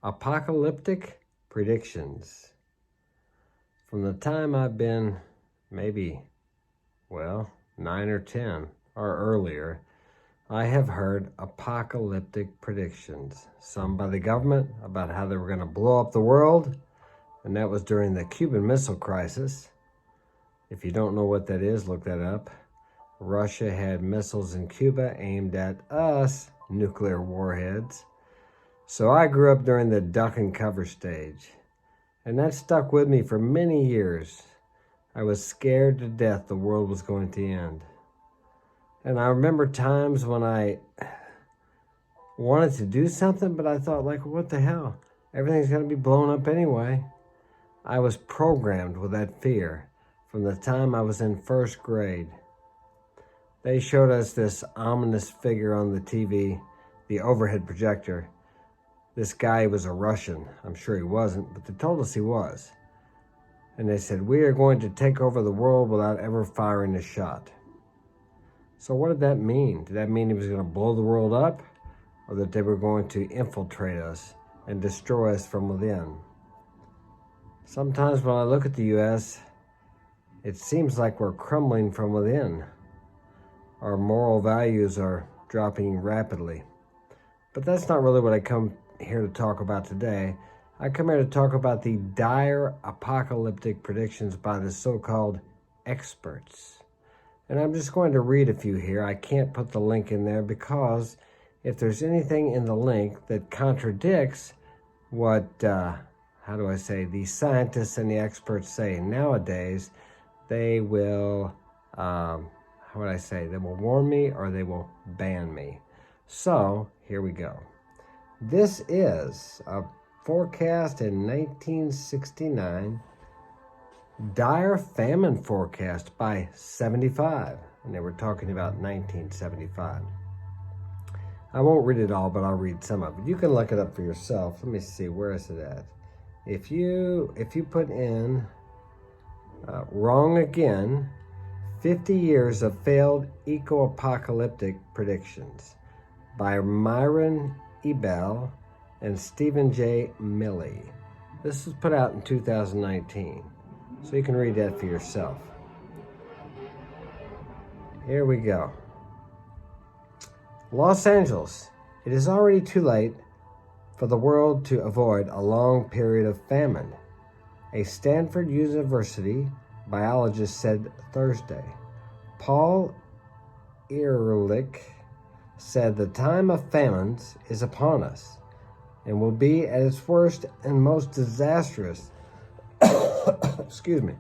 Apocalyptic predictions. From the time I've been maybe, 9 or 10 or earlier, I have heard apocalyptic predictions. Some by the government about how they were going to blow up the world, and that was during the Cuban Missile Crisis. If you don't know what that is, look that up. Russia had missiles in Cuba aimed at us, nuclear warheads. So I grew up during the duck and cover stage, and that stuck with me for many years. I was scared to death the world was going to end. And I remember times when I wanted to do something, but I thought, what the hell? Everything's going to be blown up anyway. I was programmed with that fear from the time I was in first grade. They showed us this ominous figure on the TV, the overhead projector. This guy was a Russian. I'm sure he wasn't, but they told us he was. And they said, we are going to take over the world without ever firing a shot. So what did that mean? Did that mean he was going to blow the world up? Or that they were going to infiltrate us and destroy us from within? Sometimes when I look at the U.S., it seems like we're crumbling from within. Our moral values are dropping rapidly. But that's not really what I come here to talk about today. I come here to talk about the dire apocalyptic predictions by the so-called experts. And I'm just going to read a few here. I can't put the link in there because if there's anything in the link that contradicts what, the scientists and the experts say nowadays, they will, they will warn me or they will ban me. So, here we go. This is a forecast in 1969, dire famine forecast by 75. And they were talking about 1975. I won't read it all, but I'll read some of it. You can look it up for yourself. Let me see, where is it at? If you put in wrong again, 50 years of failed eco-apocalyptic predictions by Myron Ebell and Stephen J. Milley. This was put out in 2019, so you can read that for yourself. Here we go. Los Angeles. It is already too late for the world to avoid a long period of famine, a Stanford University biologist said Thursday. Paul Ehrlich said the time of famines is upon us and will be at its worst and most disastrous. Excuse me,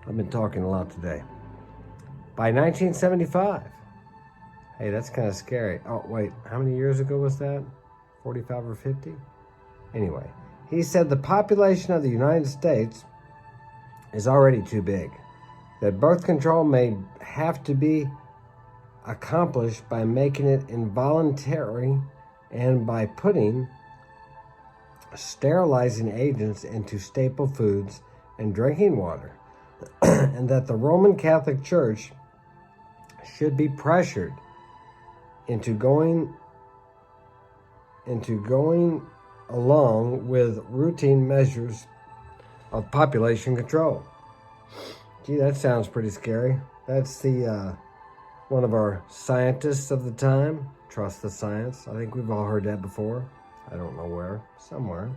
I've been talking a lot today. By 1975. Hey, that's kind of scary. Oh, wait, how many years ago was that? 45 or 50? Anyway, he said the population of the United States is already too big, that birth control may have to be accomplished by making it involuntary and by putting sterilizing agents into staple foods and drinking water, and that the Roman Catholic Church should be pressured into going along with routine measures of population control. Gee, that sounds pretty scary. That's the one of our scientists of the time. Trust the science. I think we've all heard that before. I don't know where. Somewhere.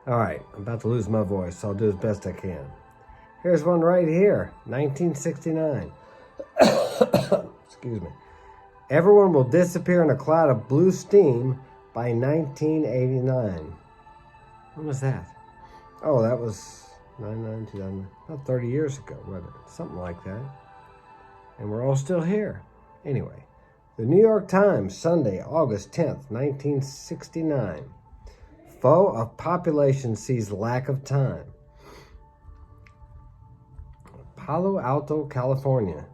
All right, I'm about to lose my voice, so I'll do as best I can. Here's one right here, 1969. Excuse me. Everyone will disappear in a cloud of blue steam by 1989. When was that? Oh, that was 2000, about 30 years ago, wasn't it? Something like that. And we're all still here. Anyway, the New York Times, Sunday, August 10th, 1969. Foe of population sees lack of time. Palo Alto, California.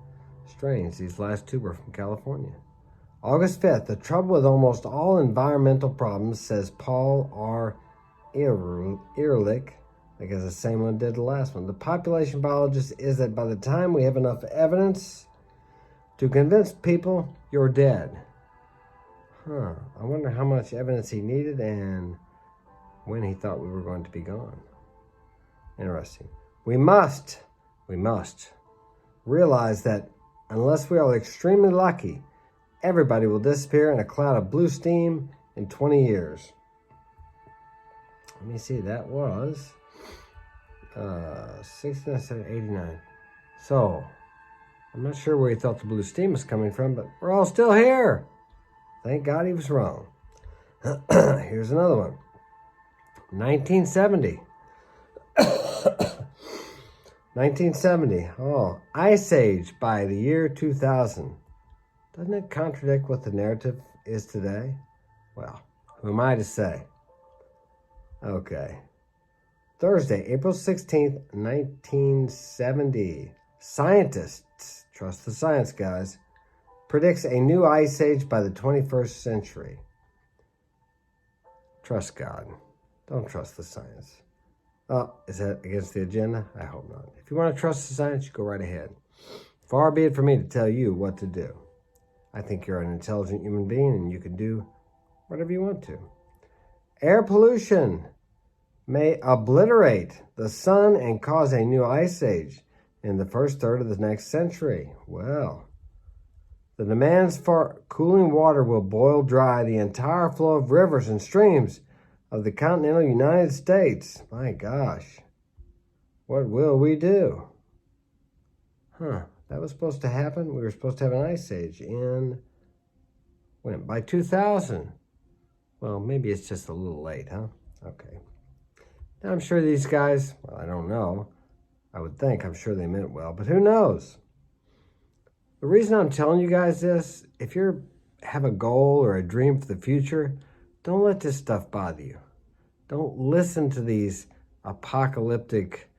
Strange, these last two were from California. August 5th, the trouble with almost all environmental problems, says Paul R. Ehrlich, I guess the same one did the last one. The population biologist is that by the time we have enough evidence to convince people you're dead. I wonder how much evidence he needed and when he thought we were going to be gone. Interesting. We must realize that unless we are extremely lucky, everybody will disappear in a cloud of blue steam in 20 years. Let me see, that was 1689. So, I'm not sure where he thought the blue steam was coming from, but we're all still here. Thank God he was wrong. Here's another one. 1970. 1970. Oh, Ice Age by the year 2000. Doesn't it contradict what the narrative is today? Well, who am I to say? Okay. Thursday, April 16th, 1970. Scientists, trust the science, guys, predicts a new ice age by the 21st century. Trust God. Don't trust the science. Oh, is that against the agenda? I hope not. If you want to trust the science, you go right ahead. Far be it for me to tell you what to do. I think you're an intelligent human being and you can do whatever you want to. Air pollution may obliterate the sun and cause a new ice age in the first third of the next century. Well, the demands for cooling water will boil dry the entire flow of rivers and streams of the continental United States. My gosh. What will we do? That was supposed to happen. We were supposed to have an ice age by 2000. Well, maybe it's just a little late, huh? Okay. Now, I'm sure these guys, well, I don't know. I'm sure they meant well, but who knows? The reason I'm telling you guys this, if you have a goal or a dream for the future, don't let this stuff bother you. Don't listen to these apocalyptic,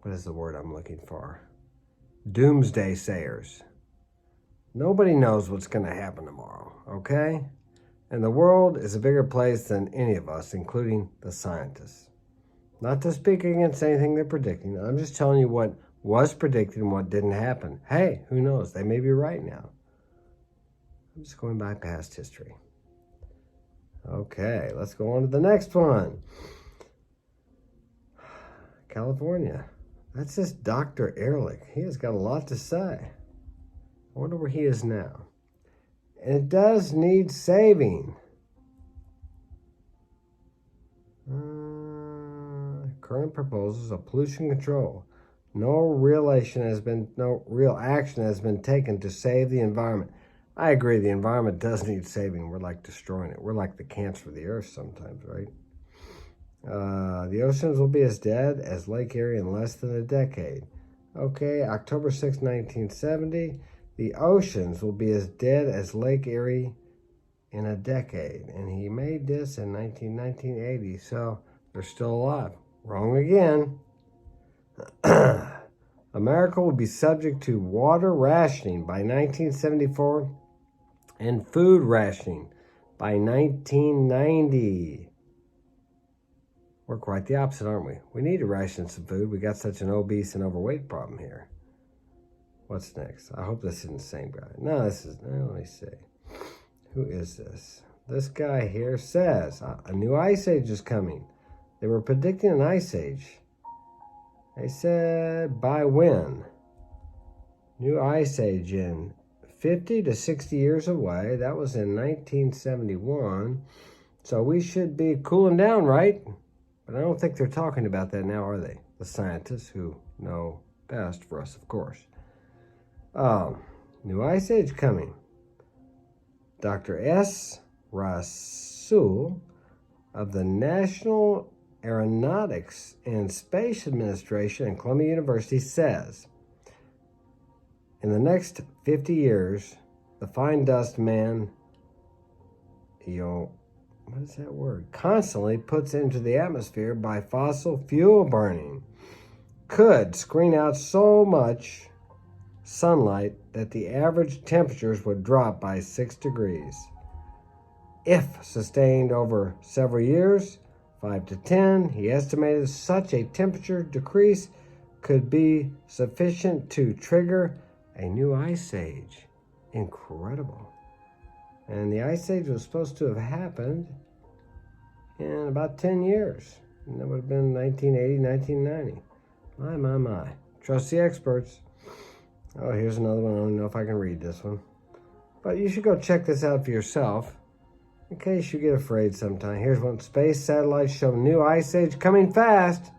what is the word I'm looking for? Doomsday sayers. Nobody knows what's going to happen tomorrow, okay? And the world is a bigger place than any of us, including the scientists. Not to speak against anything they're predicting. I'm just telling you what was predicted and what didn't happen. Hey, who knows? They may be right now. I'm just going by past history. Okay, let's go on to the next one. California. That's this Dr. Ehrlich. He has got a lot to say. I wonder where he is now. And it does need saving. Current proposals of pollution control. No real action has been taken to save the environment. I agree, the environment does need saving. We're like destroying it. We're like the cancer of the earth sometimes, right? The oceans will be as dead as Lake Erie in less than a decade. Okay, October 6, 1970. The oceans will be as dead as Lake Erie in a decade. And he made this in 1980, so they're still alive. Wrong again. America will be subject to water rationing by 1974 and food rationing by 1990. We're quite the opposite, aren't we? We need to ration some food. We got such an obese and overweight problem here. What's next? I hope this isn't the same guy. No, let me see. Who is this? This guy here says a new ice age is coming. They were predicting an ice age. They said by when? New ice age in 50 to 60 years away. That was in 1971. So we should be cooling down, right? But I don't think they're talking about that now, are they? The scientists who know best for us, of course. New ice age coming. Dr. S. Rasul of the National Aeronautics and Space Administration and Columbia University says, in the next 50 years, the fine dust man, what is that word? Constantly puts into the atmosphere by fossil fuel burning could screen out so much sunlight that the average temperatures would drop by 6 degrees. If sustained over several years, 5 to 10, he estimated such a temperature decrease could be sufficient to trigger a new ice age. Incredible. And the ice age was supposed to have happened in about 10 years. And that would have been 1980, 1990. My. Trust the experts. Oh, here's another one. I don't know if I can read this one. But you should go check this out for yourself, in case you get afraid sometime. Here's one. Space satellites show new ice age coming fast.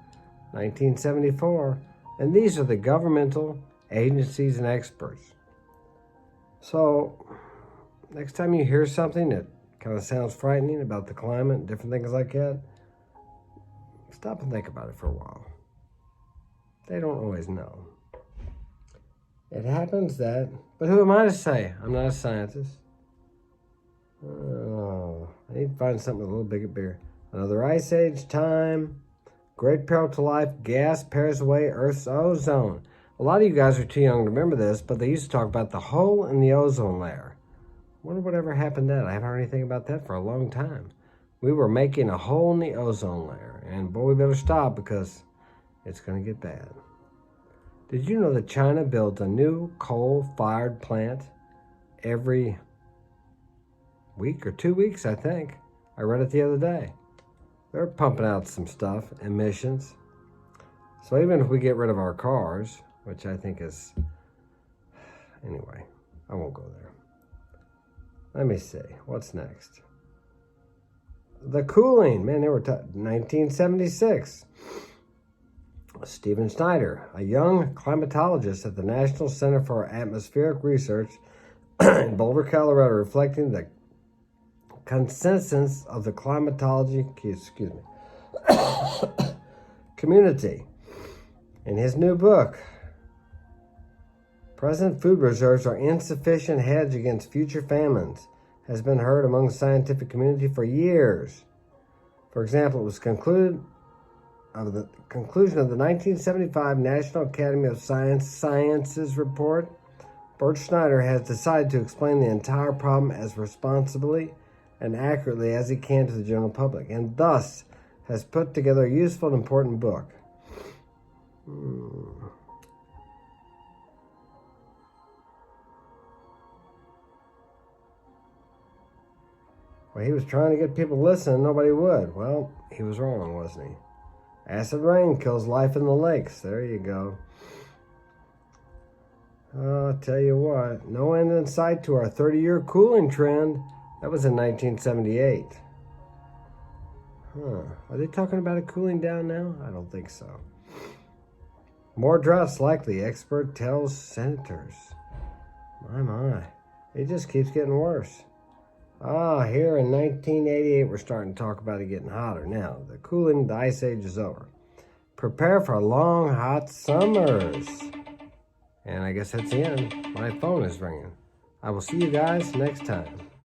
1974. And these are the governmental agencies and experts. So, next time you hear something that kind of sounds frightening about the climate and different things like that, stop and think about it for a while. They don't always know. It happens that, but who am I to say? I'm not a scientist. Oh, I need to find something a little bigger. Another ice age, time, great peril to life, gas tears away Earth's ozone. A lot of you guys are too young to remember this, but they used to talk about the hole in the ozone layer. I wonder whatever happened to that. I haven't heard anything about that for a long time. We were making a hole in the ozone layer, and boy, we better stop because it's going to get bad. Did you know that China builds a new coal-fired plant every week or 2 weeks, I think? I read it the other day. They're pumping out some stuff, emissions. So even if we get rid of our cars, which I think is... Anyway, I won't go there. Let me see. What's next? The cooling. Man, they were 1976. Stephen Snyder, a young climatologist at the National Center for Atmospheric Research in Boulder, Colorado, reflecting the consensus of the climatology community. In his new book, present food reserves are insufficient hedge against future famines, has been heard among the scientific community for years. For example, it was conclusion of the 1975 National Academy of Sciences report. Bert Schneider has decided to explain the entire problem as responsibly and accurately as he can to the general public, and thus has put together a useful and important book. Well, he was trying to get people to listen and nobody would. Well, he was wrong, wasn't he? Acid rain kills life in the lakes. There you go. I'll tell you what, no end in sight to our 30-year cooling trend. That was in 1978. Are they talking about it cooling down now? I don't think so. More droughts likely, expert tells senators. My. It just keeps getting worse. Here in 1988, we're starting to talk about it getting hotter. Now, the ice age is over. Prepare for long, hot summers. And I guess that's the end. My phone is ringing. I will see you guys next time.